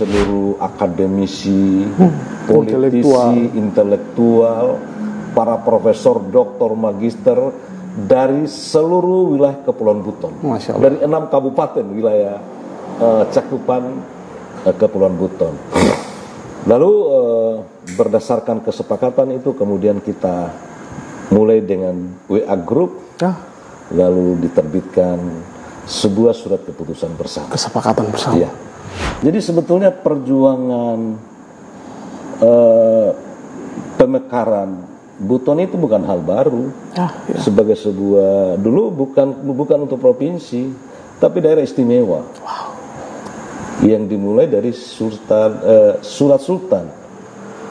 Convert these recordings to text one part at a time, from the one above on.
seluruh akademisi, politisi, intelektual, para profesor, doktor, magister dari seluruh wilayah Kepulauan Buton. Dari 6 kabupaten wilayah cakupan Kepulauan Buton. Lalu berdasarkan kesepakatan itu kemudian kita mulai dengan WA Group, lalu diterbitkan sebuah surat keputusan bersama. Kesepakatan bersama. Ya. Jadi sebetulnya perjuangan pemekaran Buton itu bukan hal baru. Sebagai sebuah, dulu bukan untuk provinsi, tapi daerah istimewa. Yang dimulai dari surat sultan.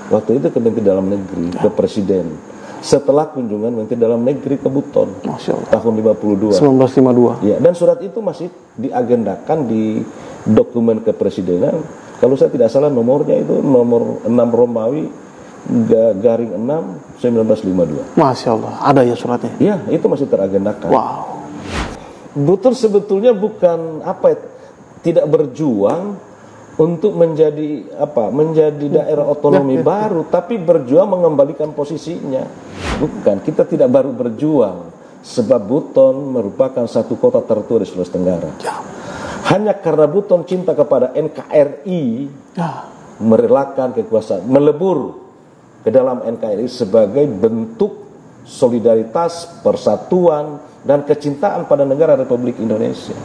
Waktu itu ke Menteri Dalam Negeri, ke Presiden. Setelah kunjungan Menteri Dalam Negeri ke Buton tahun 1952. Ya, dan surat itu masih diagendakan di dokumen kepresidenan. Kalau saya tidak salah nomornya itu nomor 6 Romawi garing 6 1952. Masya Allah, ada ya suratnya? Ya, itu masih teragendakan. Buton sebetulnya bukan tidak berjuang untuk menjadi daerah otonomi baru, tapi berjuang mengembalikan posisinya. Bukan, kita tidak baru berjuang sebab Buton merupakan satu kota tertua di Sulawesi Tenggara. Hanya karena Buton cinta kepada NKRI, merelakan kekuasaan, melebur ke dalam NKRI sebagai bentuk solidaritas, persatuan, dan kecintaan pada negara Republik Indonesia.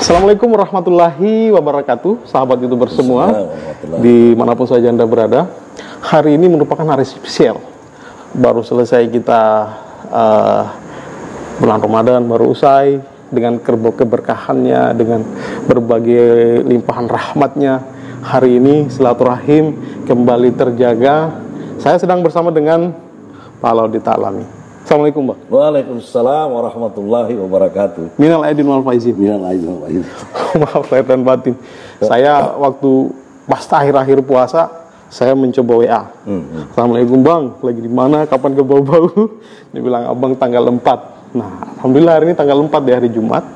Assalamualaikum warahmatullahi wabarakatuh, sahabat YouTuber semua, dimanapun saja Anda berada. Hari ini merupakan hari spesial. Baru selesai kita bulan Ramadan, baru usai dengan keberkahannya, dengan berbagai limpahan rahmatnya. Hari ini silaturahim kembali terjaga. Saya sedang bersama dengan Pak Laudi Ta'alami. Assalamualaikum, Pak. Waalaikumsalam warahmatullahi wabarakatuh. Minal aidin wal faizin. Minal aidin wal faizin. Maaf lahir dan batin. Saya waktu pas akhir-akhir puasa, saya mencoba WA. Assalamualaikum, Bang. Lagi di mana? Kapan ke bau-bau? Dia bilang, Abang tanggal 4. Nah, alhamdulillah hari ini tanggal 4 di hari Jumat.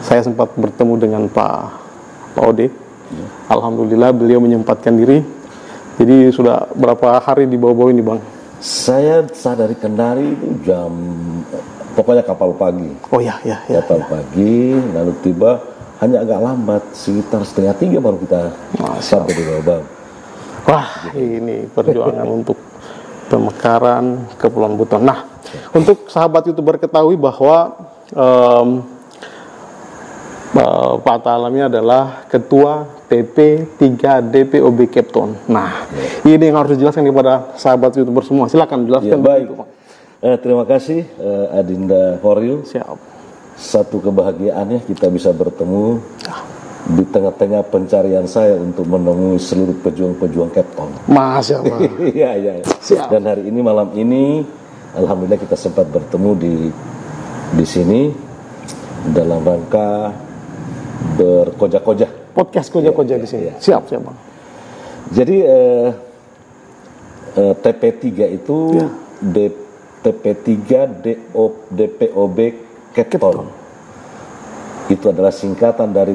Saya sempat bertemu dengan Pak Ode. Alhamdulillah beliau menyempatkan diri. Jadi sudah berapa hari di bau-bau ini, Bang? Saya dari Kendari itu pokoknya kapal pagi. Kapal pagi, lalu tiba hanya agak lambat, sekitar 2:30 baru kita sampai di Bau-Bau. Wah, ini perjuangan untuk pemekaran Kepulauan Buton. Nah, untuk sahabat YouTuber ketahui bahwa Pak Ta'alami adalah Ketua TP3 DPOB Kepton. Nah, ini yang harus dijelaskan kepada sahabat YouTuber semua. Silakan jelaskan. Baik. Terima kasih Adinda Horil. Siap. Satu kebahagiaannya kita bisa bertemu di tengah-tengah pencarian saya untuk menemui seluruh pejuang-pejuang Kepton. Masya Allah. Iya. Dan hari ini, malam ini, alhamdulillah kita sempat bertemu di sini dalam rangka berkoja-koja. Podcast koja-koja di sini. Siap, Bang. Jadi TP3 itu TP3 DPOB Kepton. Itu adalah singkatan dari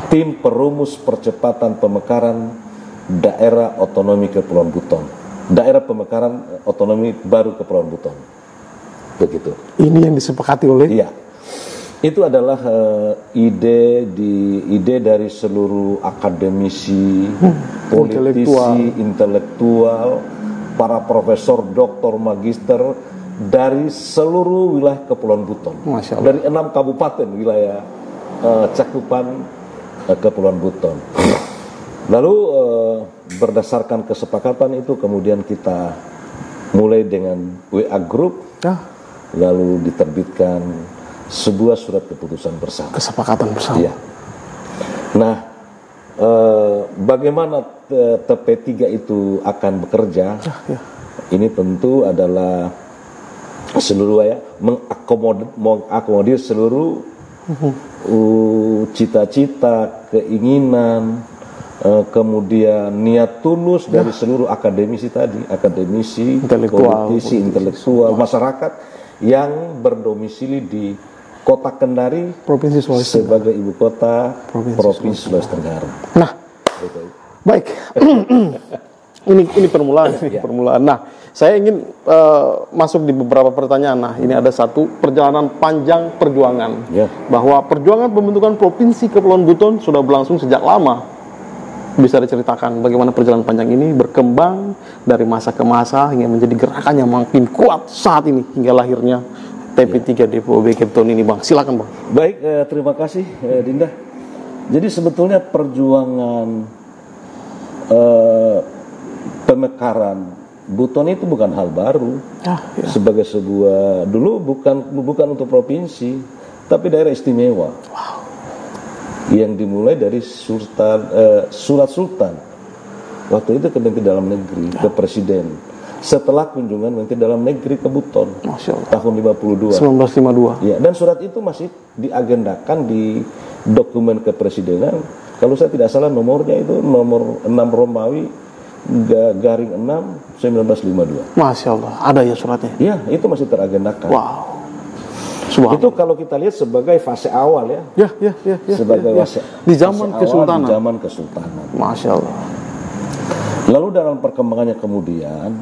Tim Perumus Percepatan Pemekaran Daerah Otonomi Kepulauan Buton. Daerah Pemekaran Otonomi Baru Kepulauan Buton. Begitu. Ini yang disepakati oleh? Iya. Itu adalah ide dari seluruh akademisi, politisi, intelektual, para profesor, doktor, magister dari seluruh wilayah Kepulauan Buton. Dari 6 kabupaten wilayah cakupan Kepulauan Buton. Lalu berdasarkan kesepakatan itu kemudian kita mulai dengan WA Group, lalu diterbitkan sebuah surat keputusan bersama. Kesepakatan bersama. Ya. Nah, bagaimana TP3 itu akan bekerja? Ini tentu adalah seluruh mengakomodir seluruh cita-cita, keinginan, kemudian niat tulus dari seluruh akademisi tadi, akademisi, politisi, intelektual, masyarakat yang berdomisili di Kota Kendari, Provinsi Sulawesi sebagai ibu kota Provinsi Sulawesi Tenggara. Nah, baik. ini permulaan. Permulaan. Nah, saya ingin masuk di beberapa pertanyaan. Nah, ini ada satu perjalanan panjang perjuangan, bahwa perjuangan pembentukan Provinsi Kepulauan Buton sudah berlangsung sejak lama. Bisa diceritakan bagaimana perjalanan panjang ini berkembang dari masa ke masa hingga menjadi gerakan yang makin kuat saat ini hingga lahirnya TP3 Depo BK Buton ini, Bang. Silakan, Bang. Baik, terima kasih Dinda. Jadi sebetulnya perjuangan pemekaran Buton itu bukan hal baru. Sebagai sebuah, dulu bukan untuk provinsi, tapi daerah istimewa. Yang dimulai dari surat sultan. Waktu itu ke Menteri Dalam Negeri, ke Presiden. Setelah kunjungan Menteri Dalam Negeri ke Buton tahun 1952. Ya, dan surat itu masih diagendakan di dokumen kepresidenan. Kalau saya tidak salah nomornya itu nomor 6 Romawi garing 6 1952. Masya Allah, ada ya suratnya? Ya, itu masih teragendakan. Wow. Itu kalau kita lihat sebagai fase awal ya. Sebagai fase di zaman kesultanan. Di zaman kesultanan. Masya Allah. Lalu dalam perkembangannya kemudian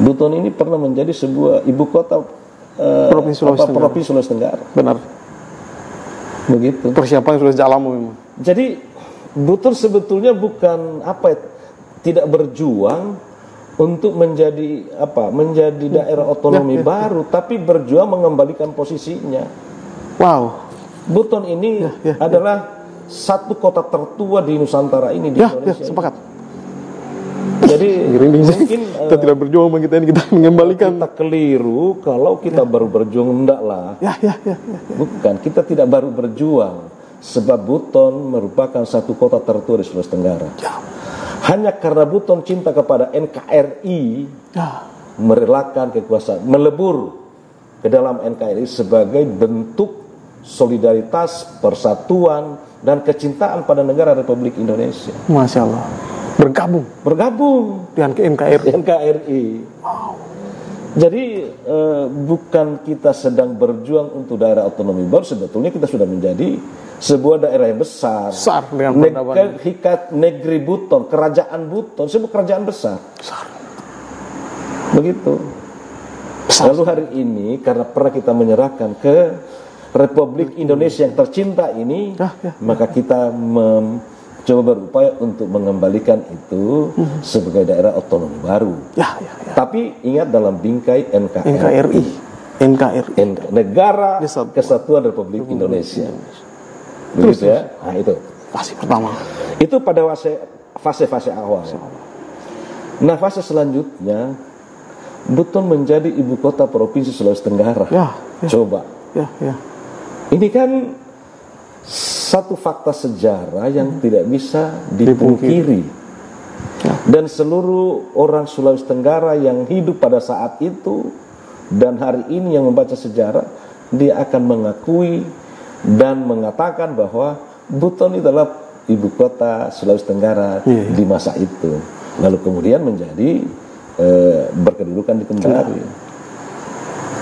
Buton ini pernah menjadi sebuah ibu kota Provinsi Sulawesi Tenggara. Benar. Begitu. Persiapan sudah sejak lama memang. Jadi Buton sebetulnya bukan tidak berjuang untuk menjadi daerah otonomi baru, tapi berjuang mengembalikan posisinya. Wow. Buton ini adalah satu kota tertua di Nusantara ini di Indonesia. Sepakat. Jadi mungkin kita tidak berjuang kita mengembalikan. Kita keliru kalau kita baru berjuang, enggak lah. Bukan, kita tidak baru berjuang, sebab Buton merupakan satu kota tertua di Sulawesi Tenggara. Hanya karena Buton cinta kepada NKRI, merelakan kekuasaan, melebur ke dalam NKRI sebagai bentuk solidaritas, persatuan, dan kecintaan pada negara Republik Indonesia. Masya Allah. Bergabung dengan NKRI. Wow. Jadi bukan kita sedang berjuang untuk daerah otonomi baru, sebetulnya kita sudah menjadi sebuah daerah yang besar dengan negeri Buton, kerajaan Buton, sebuah kerajaan besar. Begitu. Lalu hari ini karena pernah kita menyerahkan ke Republik Indonesia yang tercinta ini, maka kita coba berupaya untuk mengembalikan itu sebagai daerah otonomi baru. Tapi ingat dalam bingkai NKRI. Negara Kesatuan Republik Indonesia. Begitu ya. Nah itu. Fase pertama. Itu pada fase-fase awal. Nah fase selanjutnya, Buton menjadi ibu kota Provinsi Sulawesi Tenggara. Coba. Ini kan satu fakta sejarah yang tidak bisa dipungkiri. Dan seluruh orang Sulawesi Tenggara yang hidup pada saat itu dan hari ini yang membaca sejarah, dia akan mengakui dan mengatakan bahwa Buton adalah ibu kota Sulawesi Tenggara di masa itu. Lalu kemudian menjadi berkedudukan di Kendari.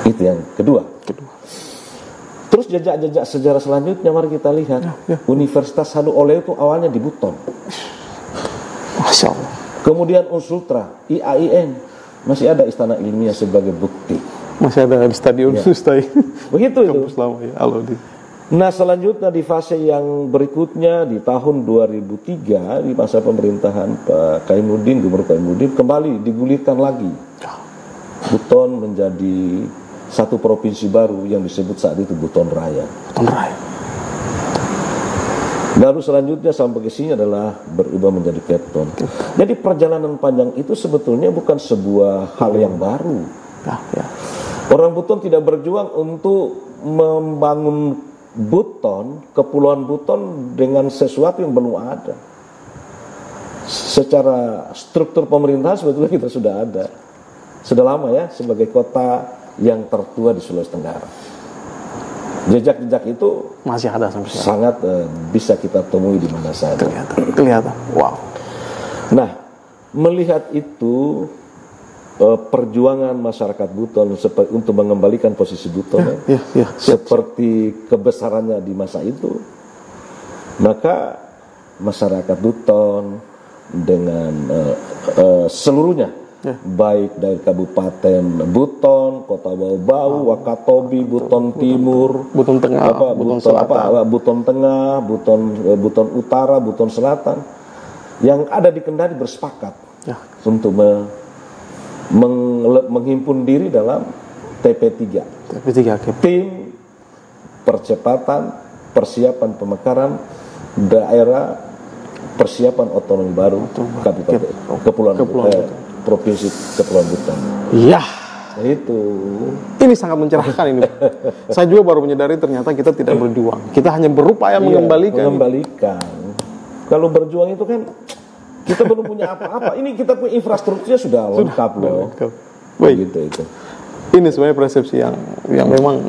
Itu yang kedua. Terus jejak-jejak sejarah selanjutnya mari kita lihat. Universitas Halu Oleo itu awalnya di Buton. Masya Allah. Kemudian Unsultra, IAIN, masih ada istana ilmiah sebagai bukti. Masih ada di Stadion Sustai. Begitu itu. Nah selanjutnya di fase yang berikutnya di tahun 2003 di masa pemerintahan Pak Kaimuddin, Gubernur Kaimuddin, kembali digulirkan lagi. Buton menjadi satu provinsi baru yang disebut saat itu Buton Raya. Lalu selanjutnya sampai ke sini adalah berubah menjadi Kepton. Jadi perjalanan panjang itu sebetulnya bukan sebuah hal yang baru. Orang Buton tidak berjuang untuk membangun Buton, Kepulauan Buton dengan sesuatu yang belum ada. Secara struktur pemerintahan sebetulnya kita sudah ada. Sudah lama ya sebagai kota yang tertua di Sulawesi Tenggara. Jejak-jejak itu masih ada sampai sekarang. Sangat bisa kita temui di mana saja. Kelihatan. Wow. Nah, melihat itu perjuangan masyarakat Buton untuk mengembalikan posisi Buton seperti kebesarannya di masa itu, maka masyarakat Buton dengan seluruhnya, baik dari Kabupaten Buton, Kota Bau-Bau, Wakatobi, Buton Timur, Buton Tengah, Buton Selatan, Buton Tengah, Buton Utara, Buton Selatan, yang ada di Kendari bersepakat untuk menghimpun diri dalam TP3, tim percepatan persiapan pemekaran daerah persiapan otonomi baru Kabupaten Kepulauan Provinsi Kepulauan Buton. Iya. Itu. Ini sangat mencerahkan ini. Saya juga baru menyadari ternyata kita tidak berjuang. Kita hanya berupaya mengembalikan. Kalau berjuang itu kan kita belum punya apa-apa. Ini kita punya infrastrukturnya sudah lengkap loh. Begitu itu. Ini sebenarnya persepsi yang memang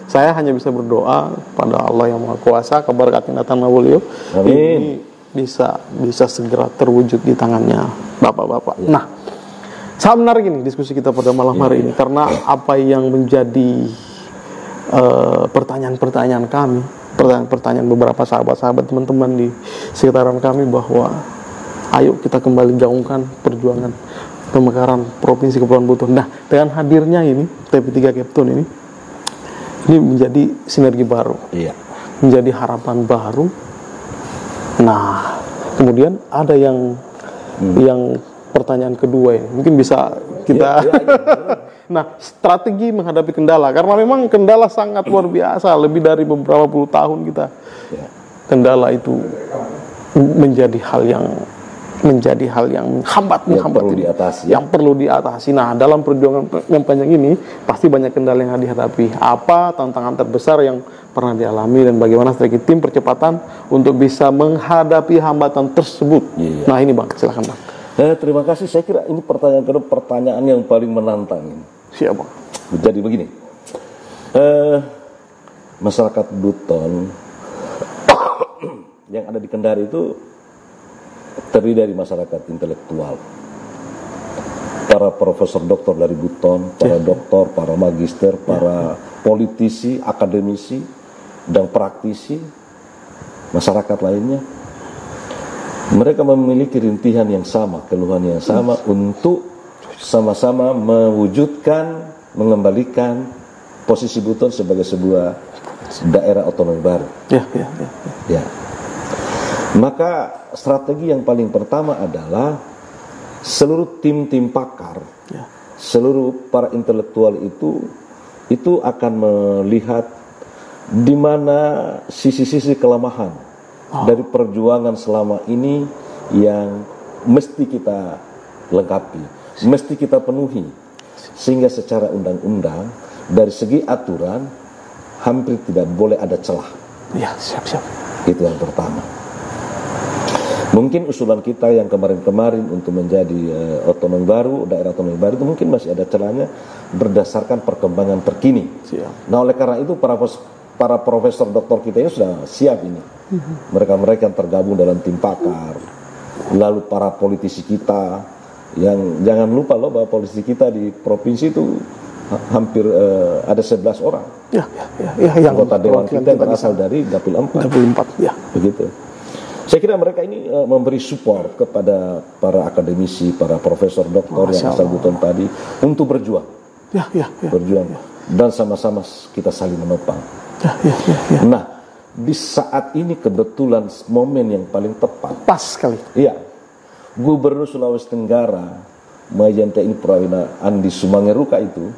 saya hanya bisa berdoa pada Allah yang Maha Kuasa, keberkatan datang beliau. Ini bisa segera terwujud di tangannya Bapak-bapak. Nah, sangat menarik ini diskusi kita pada malam hari ini karena apa yang menjadi pertanyaan-pertanyaan kami, pertanyaan beberapa sahabat-sahabat teman-teman di sekitaran kami bahwa ayo kita kembali gaungkan perjuangan pemekaran Provinsi Kepulauan Buton. Nah, dengan hadirnya ini TP3 Kepton ini menjadi sinergi baru, menjadi harapan baru. Nah, kemudian ada yang pertanyaan kedua ini mungkin bisa kita nah, strategi menghadapi kendala, karena memang kendala sangat luar biasa, lebih dari beberapa puluh tahun kita kendala itu menjadi hal yang perlu diatasi. Nah, dalam perjuangan yang panjang ini pasti banyak kendala yang dihadapi. Apa tantangan terbesar yang pernah dialami dan bagaimana strategi tim percepatan untuk bisa menghadapi hambatan tersebut? Nah, ini Bang, silakan Bang. Terima kasih. Saya kira ini pertanyaan yang paling menantang. Siap Bang. Jadi begini, masyarakat Buton yang ada di Kendari itu terdiri dari masyarakat intelektual, para profesor doktor dari Buton, para doktor, para magister, para politisi, akademisi, dan praktisi, masyarakat lainnya. Mereka memiliki rintihan yang sama, keluhan yang sama untuk sama-sama mewujudkan, mengembalikan posisi Buton sebagai sebuah daerah otonomi baru. Maka strategi yang paling pertama adalah seluruh tim-tim pakar, seluruh para intelektual itu akan melihat di mana sisi-sisi kelemahan dari perjuangan selama ini yang mesti kita lengkapi, mesti kita penuhi, sehingga secara undang-undang dari segi aturan hampir tidak boleh ada celah. Siap. Itu yang pertama. Mungkin usulan kita yang kemarin-kemarin untuk menjadi otonomi baru, daerah otonomi baru itu mungkin masih ada celahnya berdasarkan perkembangan terkini. Nah, oleh karena itu para profesor doktor kita ini sudah siap ini. Mereka-mereka yang tergabung dalam tim pakar. Lalu para politisi kita yang jangan lupa loh bahwa politisi kita di provinsi itu hampir ada 11 orang. Anggota dewan kita yang berasal dari Dapil 4. Begitu. Saya kira mereka ini memberi support kepada para akademisi, para profesor doktor yang asal Buton tadi untuk berjuang. Berjuang. Dan sama-sama kita saling menopang. Nah, di saat ini kebetulan momen yang paling tepat. Pas sekali. Gubernur Sulawesi Tenggara, Mayanti Prawina Andi Sumangeruka itu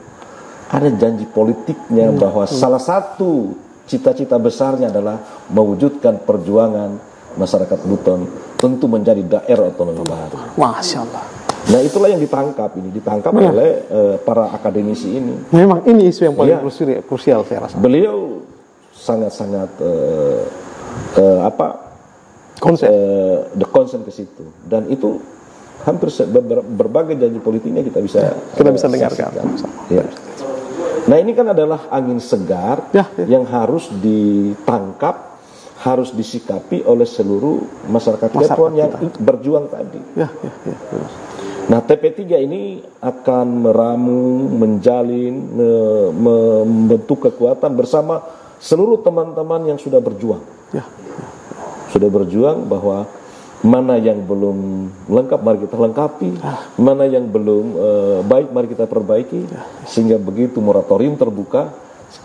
ada janji politiknya bahwa salah satu cita-cita besarnya adalah mewujudkan perjuangan masyarakat Buton tentu menjadi daerah otonomi baru. Masya Allah. Nah itulah yang ditangkap oleh para akademisi ini. Memang ini isu yang paling krusial saya rasa. Beliau sangat-sangat concern ke situ, dan itu hampir berbagai janji politiknya kita bisa dengarkan. Ya. Nah ini kan adalah angin segar yang harus ditangkap, harus disikapi oleh seluruh masyarakat Kepulauan yang berjuang tadi. Nah TP3 ini akan meramu, menjalin, membentuk kekuatan bersama seluruh teman-teman yang sudah berjuang. Sudah berjuang bahwa mana yang belum lengkap mari kita lengkapi, mana yang belum baik mari kita perbaiki, sehingga begitu moratorium terbuka,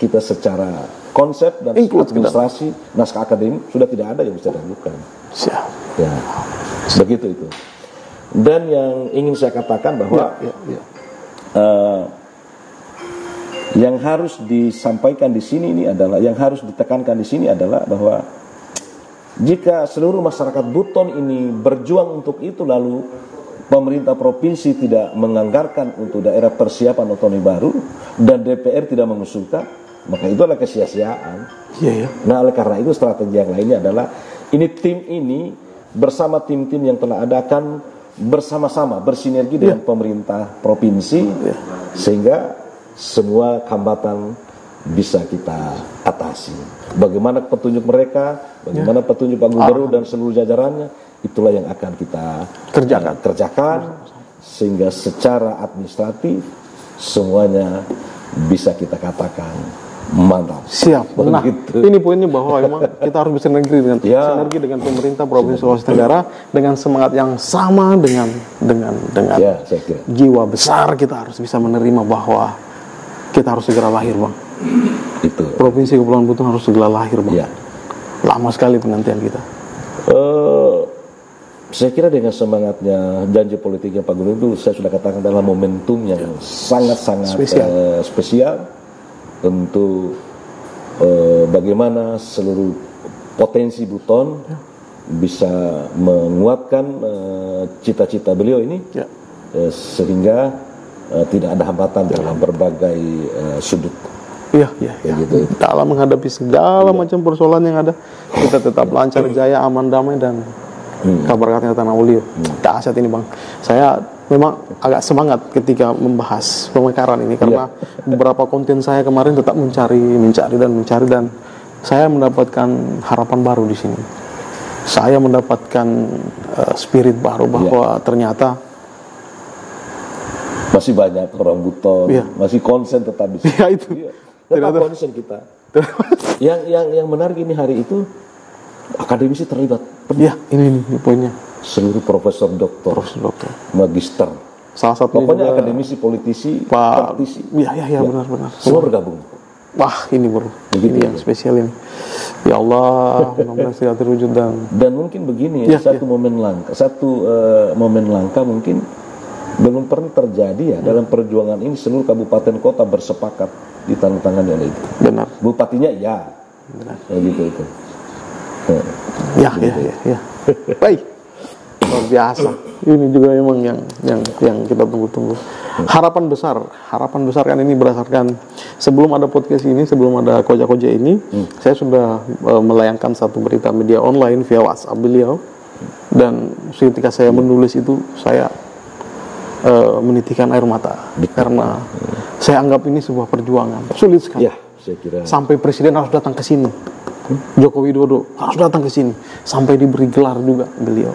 kita secara konsep dan administrasi naskah akademik sudah tidak ada yang bisa dilakukan. Ya, begitu itu. Dan yang ingin saya katakan bahwa yang harus disampaikan di sini ini adalah, yang harus ditekankan di sini adalah bahwa jika seluruh masyarakat Buton ini berjuang untuk itu, lalu pemerintah provinsi tidak menganggarkan untuk daerah persiapan otonomi baru dan DPR tidak mengusulkan, maka itu adalah kesia-siaan. Nah oleh karena itu strategi yang lainnya adalah tim ini bersama tim-tim yang telah ada akan bersama-sama bersinergi dengan pemerintah provinsi sehingga semua hambatan bisa kita atasi. Bagaimana petunjuk mereka, bagaimana petunjuk Pak Gubernur dan seluruh jajarannya, itulah yang akan kita kerjakan sehingga secara administratif semuanya bisa kita katakan mantap. Siap. Nah, ini poinnya bahwa memang kita harus bersinergi dengan pemerintah Provinsi Sulawesi Tenggara dengan semangat yang sama, dengan saya kira. Jiwa besar kita harus bisa menerima bahwa kita harus segera lahir, Bang. Itu. Provinsi Kepulauan Buton harus segera lahir, Bang. Lama sekali penantian kita. Saya kira dengan semangatnya janji politiknya Pak Gubernur itu, saya sudah katakan adalah momentum yang sangat-sangat spesial untuk bagaimana seluruh potensi Buton bisa menguatkan cita-cita beliau ini sehingga tidak ada hambatan dalam berbagai sudut. Gitu. Dalam menghadapi segala macam persoalan yang ada, kita tetap lancar, jaya, aman, damai, dan kabar katanya Tanah Ulio. Dahsyat ini, Bang. Saya memang agak semangat ketika membahas pemekaran ini karena beberapa konten saya kemarin tetap mencari dan saya mendapatkan harapan baru di sini. Saya mendapatkan spirit baru bahwa ternyata masih banyak orang Buton, masih konsen tetap di sini. Itu. Tetap konsen kita. yang menarik ini hari itu akademisi terlibat. Ini poinnya. Seluruh profesor, doktor, magister. Salah satunya pokoknya juga akademisi, politisi, praktisi. Benar. Semua bergabung. Wah, ini bro. Ini yang spesial ini. Ya Allah, mudah-mudahan segera terwujud dan mungkin begini satu momen langka mungkin belum pernah terjadi dalam perjuangan ini seluruh kabupaten kota bersepakat ditandatangani oleh itu. Benar. Bupatinya benar. Gitu itu. Ya. Baik. Luar biasa. Ini juga memang yang kita tunggu-tunggu. Harapan besar kan ini berdasarkan sebelum ada podcast ini, sebelum ada koja-koja ini, saya sudah melayangkan satu berita media online via WhatsApp beliau, dan ketika saya menulis itu saya menitikkan air mata karena saya anggap ini sebuah perjuangan sulit sekali. Saya kira. Sampai presiden harus datang ke sini. Joko Widodo harus datang ke sini sampai diberi gelar juga beliau.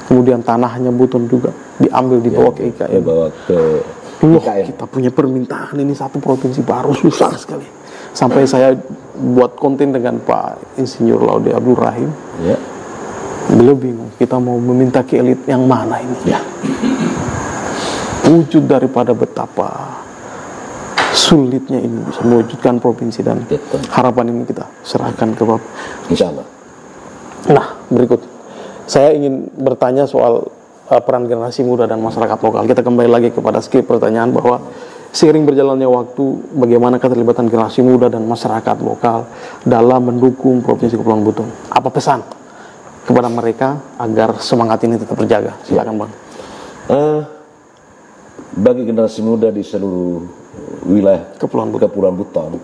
Kemudian tanahnya Buton juga diambil dibawa ke IKN. Kita punya permintaan ini satu provinsi baru, susah sekali. Sampai saya buat konten dengan Pak Insinyur Laude Abdul Rahim. Beliau bingung, kita mau meminta ke elit yang mana ini? Wujud daripada betapa sulitnya ini bisa mewujudkan provinsi, dan harapan ini kita serahkan ke Bapak. Insyaallah. Nah, berikut saya ingin bertanya soal peran generasi muda dan masyarakat lokal. Kita kembali lagi kepada skrip pertanyaan bahwa seiring berjalannya waktu, bagaimana keterlibatan generasi muda dan masyarakat lokal dalam mendukung Provinsi Kepulauan Buton? Apa pesan kepada mereka agar semangat ini tetap terjaga? Silakan Bang. Bagi generasi muda di seluruh wilayah Kepulauan Buton,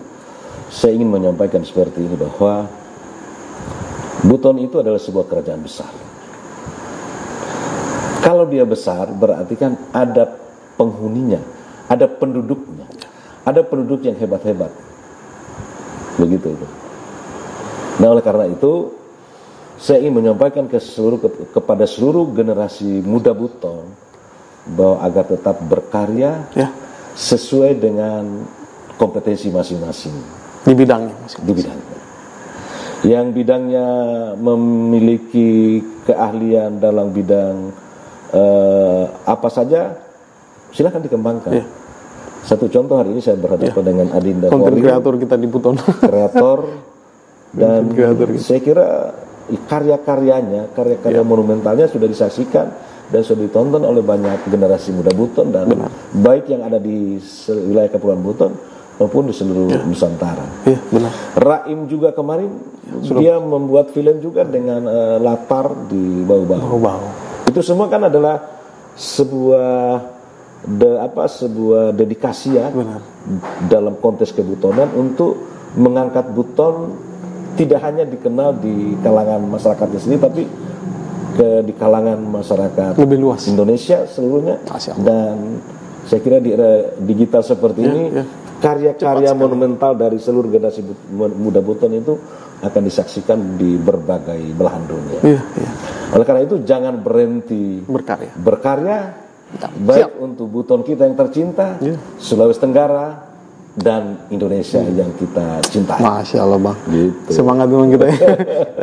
saya ingin menyampaikan seperti ini, bahwa Buton itu adalah sebuah kerajaan besar. Kalau dia besar, berarti kan ada penghuninya, ada penduduknya, ada penduduk yang hebat-hebat. Begitu itu. Nah, oleh karena itu, saya ingin menyampaikan kepada seluruh generasi muda Buton, bahwa agar tetap berkarya sesuai dengan kompetensi masing-masing di bidangnya masing-masing. Di bidangnya. Yang bidangnya memiliki keahlian dalam bidang apa saja, silakan dikembangkan. Satu contoh, hari ini saya berhadapan dengan Adinda konten kreator kita di Buton. Kreator dan saya kira karya-karyanya, karya monumentalnya sudah disaksikan dan sudah ditonton oleh banyak generasi muda Buton, dan baik yang ada di wilayah Kepulauan Buton maupun di seluruh Nusantara. Benar. Raim juga kemarin dia membuat film juga dengan latar di Bau-Bau. Itu semua kan adalah sebuah dedikasi dalam konteks kebutonan untuk mengangkat Buton tidak hanya dikenal di kalangan masyarakatnya sendiri, tapi di kalangan masyarakat lebih luas Indonesia seluruhnya. Dan saya kira di era digital seperti ini, karya-karya monumental dari seluruh generasi muda Buton itu akan disaksikan di berbagai belahan dunia. Oleh karena itu, jangan berhenti berkarya baik untuk Buton kita yang tercinta, Sulawesi Tenggara, dan Indonesia yang kita cintai. Masya Allah Bang, gitu. Semangat memang kita ya.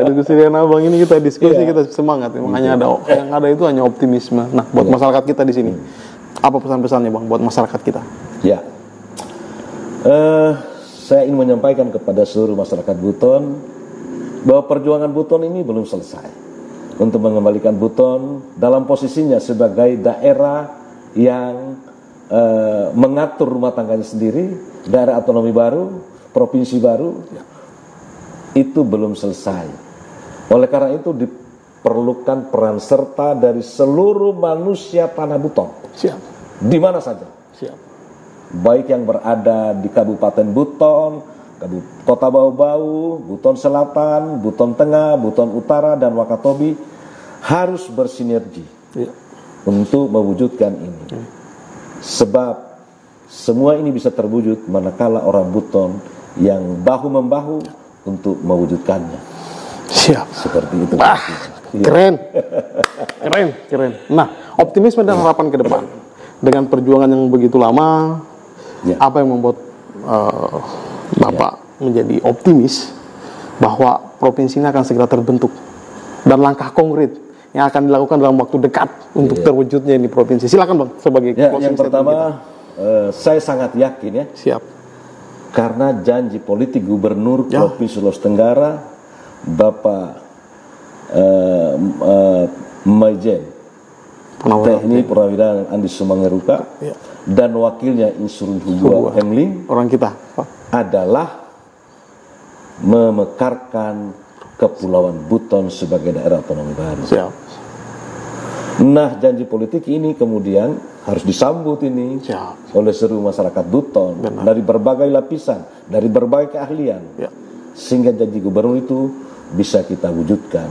Diskusi dengan Abang ini, kita diskusi, kita semangat. Makanya yang ada itu hanya optimisme. Nah, buat masyarakat kita di sini, apa pesan-pesannya Bang buat masyarakat kita? Saya ingin menyampaikan kepada seluruh masyarakat Buton bahwa perjuangan Buton ini belum selesai. Untuk mengembalikan Buton dalam posisinya sebagai daerah yang mengatur rumah tangganya sendiri, daerah otonomi baru, provinsi baru, itu belum selesai. Oleh karena itu diperlukan peran serta dari seluruh manusia tanah Buton. Di mana saja. Baik yang berada di Kabupaten Buton, Kota Bau-Bau, Buton Selatan, Buton Tengah, Buton Utara, dan Wakatobi harus bersinergi untuk mewujudkan ini. Sebab semua ini bisa terwujud manakala orang Buton yang bahu-membahu untuk mewujudkannya. Seperti itu. Keren. Nah, optimisme dan harapan ke depan dengan perjuangan yang begitu lama, apa yang membuat Bapak menjadi optimis bahwa provinsi ini akan segera terbentuk, dan langkah konkret yang akan dilakukan dalam waktu dekat untuk terwujudnya ini provinsi? Silakan Bang, sebagai yang pertama, saya sangat yakin karena janji politik Gubernur Provinsi Sulawesi Tenggara Bapak Majen Teknik Purnawirawan Andi Sumangeruka dan wakilnya Insinyur Hugo Hemling, orang kita, adalah memekarkan Kepulauan Buton sebagai daerah otonomi baru. Nah, janji politik ini kemudian harus disambut ini oleh seluruh masyarakat Buton dari berbagai lapisan, dari berbagai keahlian, sehingga janji gubernur itu bisa kita wujudkan.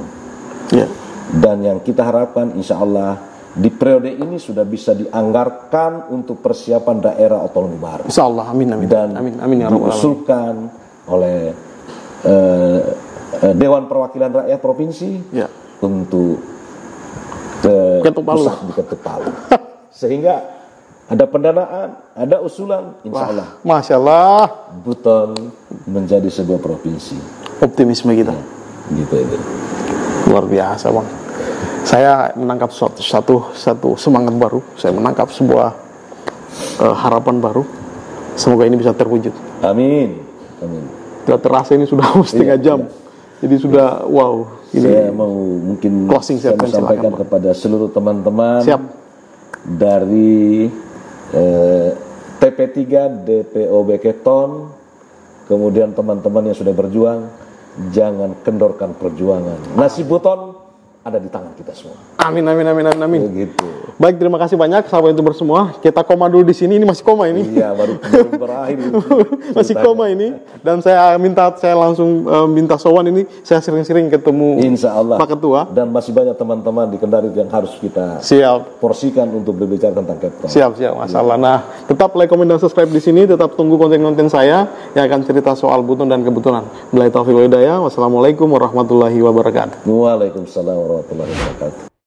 Dan yang kita harapkan, insya Allah di periode ini sudah bisa dianggarkan untuk persiapan daerah otonomi baru. Insya Allah, amin. Dan diusulkan oleh Dewan Perwakilan Rakyat Provinsi untuk pusat di Ketuk Palu. Sehingga ada pendanaan, ada usulan, insya Allah. Masya Allah. Buton menjadi sebuah provinsi. Optimisme kita. Gitu itu. Luar biasa Bang. Saya menangkap satu semangat baru. Saya menangkap sebuah harapan baru. Semoga ini bisa terwujud. Amin. Tidak terasa ini sudah setengah jam. Jadi sudah wow. Ini saya mau mungkin closing saya sampaikan kepada seluruh teman-teman dari TP P3, DPOB Keton, kemudian teman-teman yang sudah berjuang, jangan kendorkan perjuangan. Nasib Buton ada di tangan kita semua. Amin, amin, amin, amin, amin. Begitu. Baik, terima kasih banyak sahabat YouTuber semua. Kita koma dulu di sini. Ini masih koma ini. Iya, baru berakhir. Masih koma ini. Dan saya langsung minta sowan ini. Saya sering-sering ketemu Insya Allah. Pak Ketua. Dan masih banyak teman-teman di Kendari yang harus kita porsikan untuk berbicara tentang Kepton. Siap, masalah. Nah, tetap like, comment, dan subscribe di sini. Tetap tunggu konten-konten saya yang akan cerita soal Buton dan kebetulan. Billahi taufiq wal hidayah. Wassalamualaikum warahmatullahi wabarakatuh. Waalaikumsalam warahmatullahi wabarakatuh.